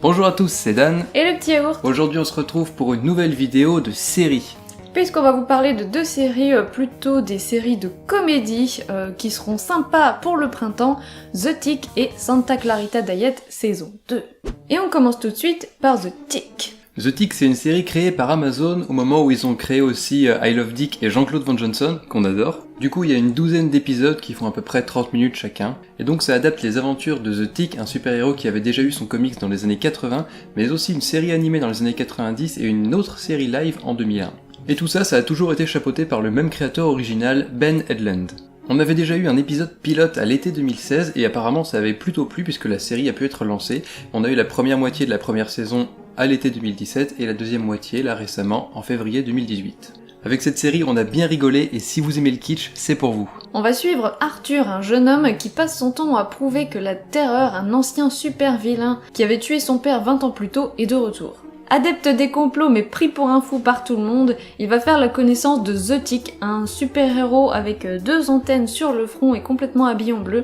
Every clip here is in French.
Bonjour à tous, c'est Dan. Et le petit yaourt. Aujourd'hui on se retrouve pour une nouvelle vidéo de série. Puisqu'on va vous parler de deux séries, plutôt des séries de comédie qui seront sympas pour le printemps, The Tick et Santa Clarita Diet saison 2. Et on commence tout de suite par The Tick. The Tick, c'est une série créée par Amazon au moment où ils ont créé aussi I Love Dick et Jean-Claude Van Johnson, qu'on adore. Du coup, il y a une douzaine d'épisodes qui font à peu près 30 minutes chacun. Et donc ça adapte les aventures de The Tick, un super-héros qui avait déjà eu son comics dans les années 80, mais aussi une série animée dans les années 90 et une autre série live en 2001. Et tout ça, ça a toujours été chapeauté par le même créateur original, Ben Edlund. On avait déjà eu un épisode pilote à l'été 2016 et apparemment ça avait plutôt plu puisque la série a pu être lancée. On a eu la première moitié de la première saison à l'été 2017 et la deuxième moitié là récemment en février 2018. Avec cette série on a bien rigolé et si vous aimez le kitsch, c'est pour vous. On va suivre Arthur, un jeune homme qui passe son temps à prouver que la Terreur, un ancien super vilain qui avait tué son père 20 ans plus tôt, est de retour. Adepte des complots mais pris pour un fou par tout le monde, il va faire la connaissance de The Tick, un super-héros avec deux antennes sur le front et complètement habillé en bleu,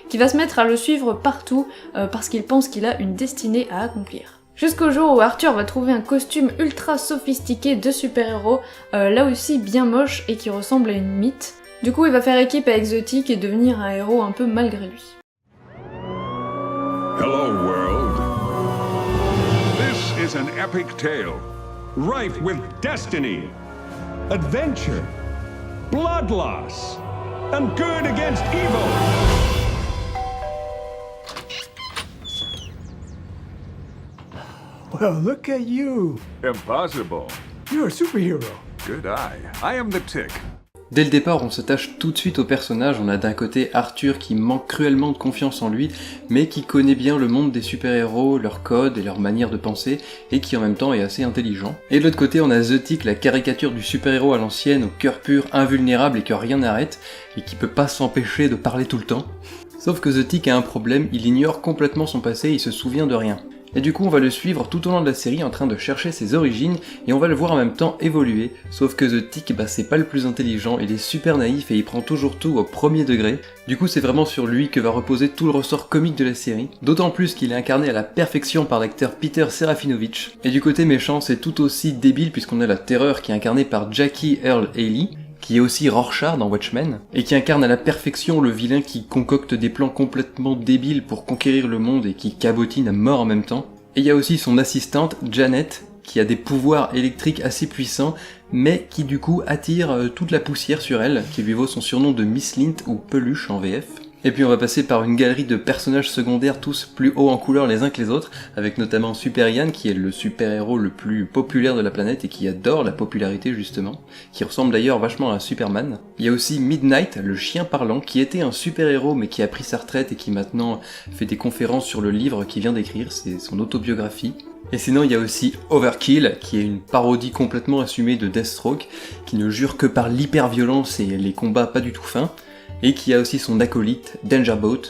qui va se mettre à le suivre partout parce qu'il pense qu'il a une destinée à accomplir. Jusqu'au jour où Arthur va trouver un costume ultra sophistiqué de super-héros, là aussi bien moche et qui ressemble à une mythe. Du coup il va faire équipe avec The Tick et devenir un héros un peu malgré lui. Hello, world. This is an epic tale, rife with destiny, adventure, blood loss, and good against evil. Well, look at you. Impossible. You're a superhero. Good eye. I am the Tick. Dès le départ, on s'attache tout de suite au personnage. On a d'un côté Arthur qui manque cruellement de confiance en lui, mais qui connaît bien le monde des super-héros, leurs codes et leur manière de penser, et qui en même temps est assez intelligent. Et de l'autre côté, on a The Tick, la caricature du super-héros à l'ancienne, au cœur pur, invulnérable et que rien n'arrête, et qui peut pas s'empêcher de parler tout le temps. Sauf que The Tick a un problème, il ignore complètement son passé, il se souvient de rien. Et du coup on va le suivre tout au long de la série en train de chercher ses origines et on va le voir en même temps évoluer, sauf que The Tick c'est pas le plus intelligent, il est super naïf et il prend toujours tout au premier degré. Du coup c'est vraiment sur lui que va reposer tout le ressort comique de la série, d'autant plus qu'il est incarné à la perfection par l'acteur Peter Serafinovich. Et du côté méchant c'est tout aussi débile puisqu'on a la Terreur qui est incarnée par Jackie Earle Haley, qui est aussi Rorschach dans Watchmen, et qui incarne à la perfection le vilain qui concocte des plans complètement débiles pour conquérir le monde et qui cabotine à mort en même temps. Et il y a aussi son assistante, Janet, qui a des pouvoirs électriques assez puissants, mais qui du coup attire toute la poussière sur elle, qui lui vaut son surnom de Miss Lint ou Peluche en VF. Et puis on va passer par une galerie de personnages secondaires tous plus hauts en couleur les uns que les autres, avec notamment Super Ian qui est le super-héros le plus populaire de la planète et qui adore la popularité justement, qui ressemble d'ailleurs vachement à Superman. Il y a aussi Midnight, le chien parlant, qui était un super-héros mais qui a pris sa retraite et qui maintenant fait des conférences sur le livre qu'il vient d'écrire, c'est son autobiographie. Et sinon il y a aussi Overkill, qui est une parodie complètement assumée de Deathstroke, qui ne jure que par l'hyper-violence et les combats pas du tout fins. Et qui a aussi son acolyte, Danger Boat,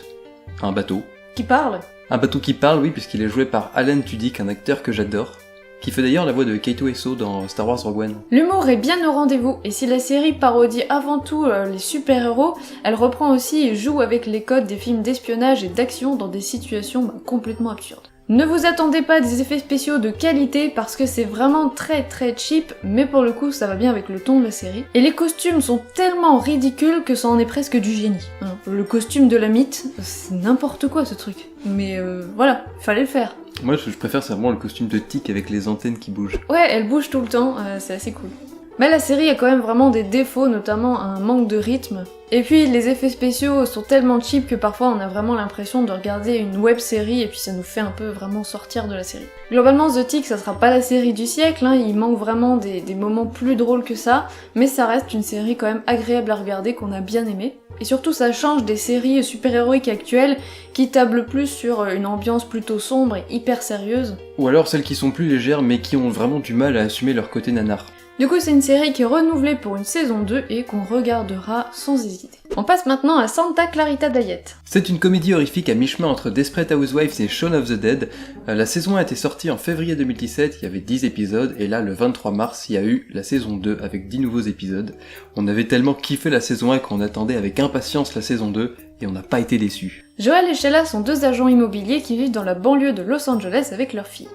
un bateau. Qui parle ? Un bateau qui parle, oui, puisqu'il est joué par Alan Tudyk, un acteur que j'adore, qui fait d'ailleurs la voix de Kaito Eso dans Star Wars Rogue One. L'humour est bien au rendez-vous, et si la série parodie avant tout les super-héros, elle reprend aussi et joue avec les codes des films d'espionnage et d'action dans des situations complètement absurdes. Ne vous attendez pas à des effets spéciaux de qualité parce que c'est vraiment très cheap, mais pour le coup ça va bien avec le ton de la série. Et les costumes sont tellement ridicules que ça en est presque du génie. Le costume de la mythe, c'est n'importe quoi ce truc. Mais voilà, fallait le faire. Moi je préfère c'est vraiment le costume de Tick avec les antennes qui bougent. Ouais, elle bouge tout le temps, c'est assez cool. Mais la série a quand même vraiment des défauts, notamment un manque de rythme. Et puis les effets spéciaux sont tellement cheap que parfois on a vraiment l'impression de regarder une web série et puis ça nous fait un peu vraiment sortir de la série. Globalement The Tick ça sera pas la série du siècle, il manque vraiment des moments plus drôles que ça, mais ça reste une série quand même agréable à regarder qu'on a bien aimé. Et surtout ça change des séries super-héroïques actuelles qui tablent plus sur une ambiance plutôt sombre et hyper sérieuse. Ou alors celles qui sont plus légères mais qui ont vraiment du mal à assumer leur côté nanar. Du coup, c'est une série qui est renouvelée pour une saison 2 et qu'on regardera sans hésiter. On passe maintenant à Santa Clarita Diet. C'est une comédie horrifique à mi-chemin entre Desperate Housewives et Shaun of the Dead. La saison 1 a été sortie en février 2017, il y avait 10 épisodes, et là, le 23 mars, il y a eu la saison 2 avec 10 nouveaux épisodes. On avait tellement kiffé la saison 1 qu'on attendait avec impatience la saison 2, et on n'a pas été déçus. Joel et Sheila sont deux agents immobiliers qui vivent dans la banlieue de Los Angeles avec leur fille.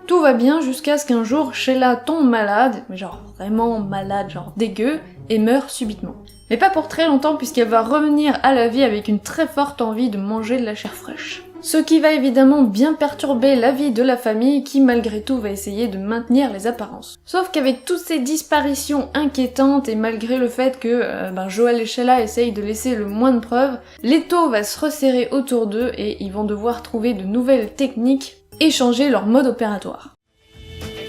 Tout va bien jusqu'à ce qu'un jour Sheila tombe malade, mais genre vraiment malade, genre dégueu, et meurt subitement. Mais pas pour très longtemps puisqu'elle va revenir à la vie avec une très forte envie de manger de la chair fraîche. Ce qui va évidemment bien perturber la vie de la famille qui malgré tout va essayer de maintenir les apparences. Sauf qu'avec toutes ces disparitions inquiétantes et malgré le fait que Joel et Sheila essayent de laisser le moins de preuves, l'étau va se resserrer autour d'eux et ils vont devoir trouver de nouvelles techniques et changer leur mode opératoire.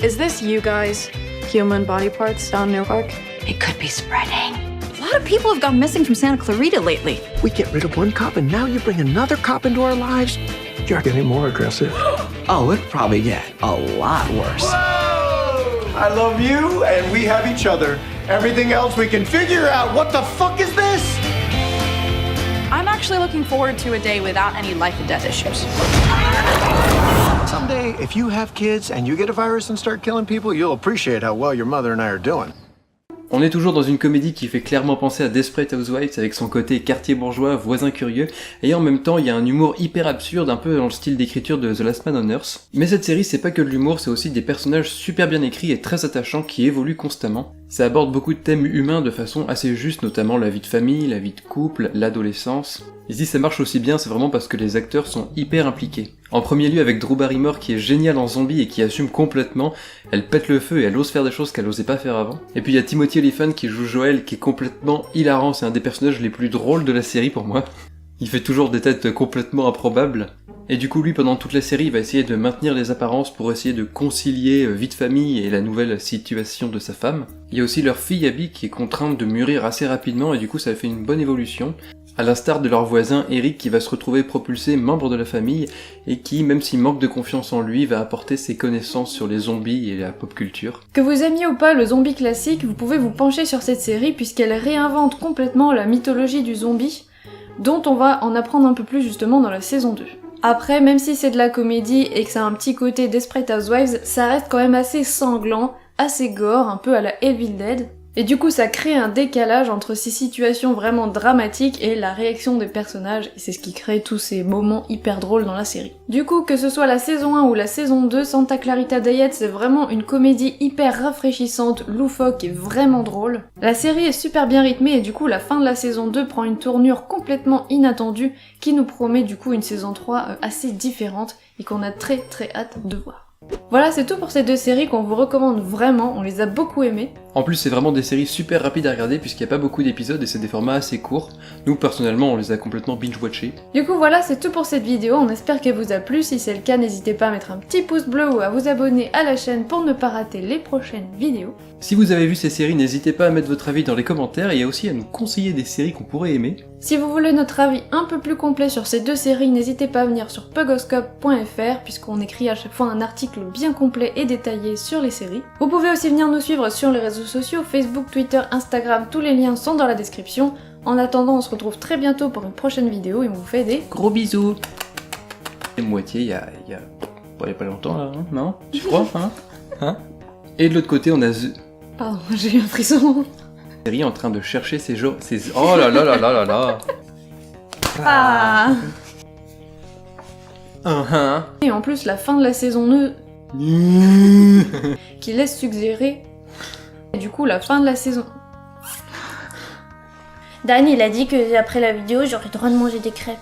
Is this you guys? Human body parts down Newark? It could be spreading. A lot of people have gone missing from Santa Clarita lately. We get rid of one cop and now you bring another cop into our lives? You're getting more aggressive. Oh, it could probably get a lot worse. Whoa! I love you and we have each other. Everything else we can figure out. What the fuck is this? I'm actually looking forward to a day without any life and death issues. Someday, if you have kids and you get a virus and start killing people, you'll appreciate how well your mother and I are doing. On est toujours dans une comédie qui fait clairement penser à Desperate Housewives avec son côté quartier bourgeois, voisin curieux, et en même temps il y a un humour hyper absurde, un peu dans le style d'écriture de The Last Man on Earth. Mais cette série c'est pas que de l'humour, c'est aussi des personnages super bien écrits et très attachants qui évoluent constamment. Ça aborde beaucoup de thèmes humains de façon assez juste, notamment la vie de famille, la vie de couple, l'adolescence. Ici ça marche aussi bien, c'est vraiment parce que les acteurs sont hyper impliqués. En premier lieu avec Drew Barrymore qui est géniale en zombie et qui assume complètement, elle pète le feu et elle ose faire des choses qu'elle osait pas faire avant. Et puis il y a Timothy Olyphant qui joue Joel qui est complètement hilarant, c'est un des personnages les plus drôles de la série pour moi. Il fait toujours des têtes complètement improbables. Et du coup lui pendant toute la série il va essayer de maintenir les apparences pour essayer de concilier vie de famille et la nouvelle situation de sa femme. Il y a aussi leur fille Abby qui est contrainte de mûrir assez rapidement et du coup ça fait une bonne évolution. À l'instar de leur voisin Eric qui va se retrouver propulsé membre de la famille et qui, même s'il manque de confiance en lui, va apporter ses connaissances sur les zombies et la pop culture. Que vous aimiez ou pas le zombie classique, vous pouvez vous pencher sur cette série puisqu'elle réinvente complètement la mythologie du zombie, dont on va en apprendre un peu plus justement dans la saison 2. Après, même si c'est de la comédie et que ça a un petit côté Desperate Housewives, ça reste quand même assez sanglant, assez gore, un peu à la Evil Dead. Et du coup ça crée un décalage entre ces situations vraiment dramatiques et la réaction des personnages, et c'est ce qui crée tous ces moments hyper drôles dans la série. Du coup, que ce soit la saison 1 ou la saison 2, Santa Clarita Diet c'est vraiment une comédie hyper rafraîchissante, loufoque et vraiment drôle. La série est super bien rythmée et du coup la fin de la saison 2 prend une tournure complètement inattendue qui nous promet du coup une saison 3 assez différente et qu'on a très hâte de voir. Voilà, c'est tout pour ces deux séries qu'on vous recommande vraiment, on les a beaucoup aimées. En plus c'est vraiment des séries super rapides à regarder puisqu'il n'y a pas beaucoup d'épisodes et c'est des formats assez courts. Nous personnellement on les a complètement binge-watchés. Du coup voilà, c'est tout pour cette vidéo, on espère qu'elle vous a plu. Si c'est le cas, n'hésitez pas à mettre un petit pouce bleu ou à vous abonner à la chaîne pour ne pas rater les prochaines vidéos. Si vous avez vu ces séries, n'hésitez pas à mettre votre avis dans les commentaires et aussi à nous conseiller des séries qu'on pourrait aimer. Si vous voulez notre avis un peu plus complet sur ces deux séries, n'hésitez pas à venir sur pugoscope.fr puisqu'on écrit à chaque fois un article bien complet et détaillé sur les séries. Vous pouvez aussi venir nous suivre sur les réseaux sociaux, Facebook, Twitter, Instagram, tous les liens sont dans la description. En attendant, on se retrouve très bientôt pour une prochaine vidéo et on vous fait des gros bisous. Et moitié, il y a pas longtemps là, hein, non? Je crois, hein? Et de l'autre côté, on a Pardon, j'ai eu un frisson. série en train de chercher ses jours. Oh là là là là là là. Ah. Uh-huh. Et en plus, la fin de la saison 2 qui laisse suggérer. Et du coup, la fin de la saison. Dan, il a dit que après la vidéo, j'aurais le droit de manger des crêpes.